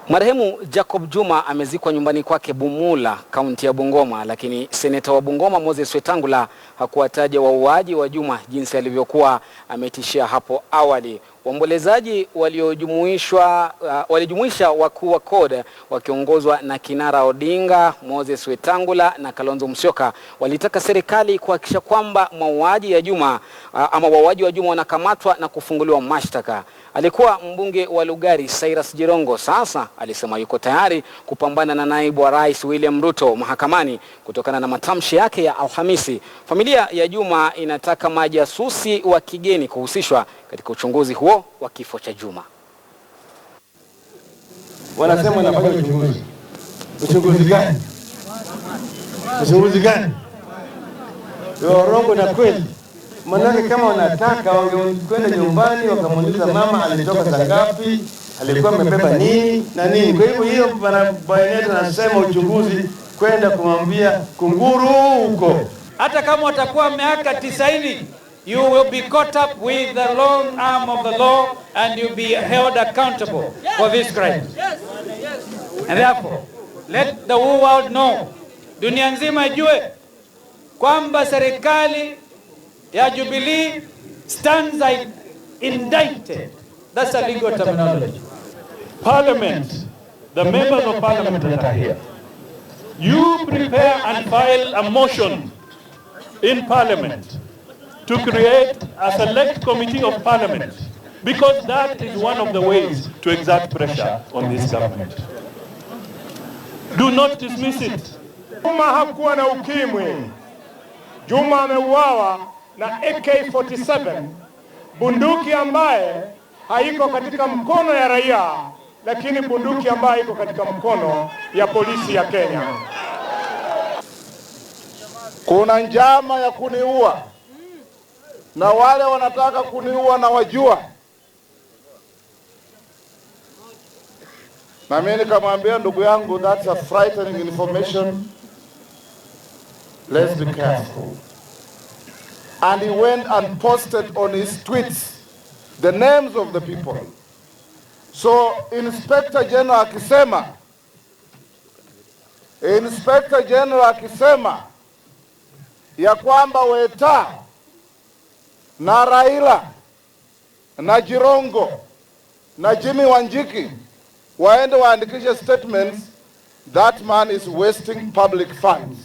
Marehemu Jacob Juma amezikwa nyumbani kwake Bumula, kaunti ya Bungoma, lakini seneta wa Bungoma Moses Wetangula hakuwataja wauaji wa Juma jinsi alivyokuwa ametishia hapo awali. Waombolezaji walijumuisha wakuu wa CORD wakiongozwa na Kinara Odinga, Moses Wetangula na Kalonzo Musyoka. Walitaka serikali kuhakikisha kwamba wauaji wa Juma wanakamatwa na kufunguliwa mashtaka. Alikuwa mbunge wa Lugari Cyrus Jirongo sasa alisema yuko tayari kupambana na naibu wa rais William Ruto mahakamani kutokana na matamshi yake ya Alhamisi. Familia ya Juma inataka majasusi wa kigeni kuhusishwa katika uchunguzi huo wa kifo cha Juma. Wanasema wanafanya uchunguzi. Uchunguzi gani? Uchunguzi gani? Rongo na kweli. Manake kama wanataka wangekwenda nyumbani wakamuuliza mama alitoka saa ngapi, alikuwa amebeba nini na nini. Kwa hivyo hiyo bwana anasema uchunguzi kwenda kumwambia kunguru huko. Hata kama watakuwa miaka 90, you will be caught up with the long arm of the law and you'll be held accountable for this crime. And therefore, let the whole world know, dunia nzima ijue kwamba serikali ya Jubilee stands indicted. That's a legal terminology. Parliament, the members of Parliament that are here, you prepare and file a motion in Parliament to create a select committee of Parliament, because that is one of the ways to exert pressure on this government. Do not dismiss it. Juma hakuwa na ukimwi. Juma ameuawa na AK-47, bunduki ambaye haiko katika mkono ya raia, lakini bunduki ambaye iko katika mkono ya polisi ya Kenya. Kuna njama ya kuniua, na wale wanataka kuniua na wajua. Na mimi nikamwambia ndugu yangu, that's a frightening information. Let's be careful. And he went and posted on his tweets the names of the people. So Inspector General akisema ya kwamba Weta na Raila na Jirongo na Jimmy Wanjiki waende waandikishe statements, that man is wasting public funds.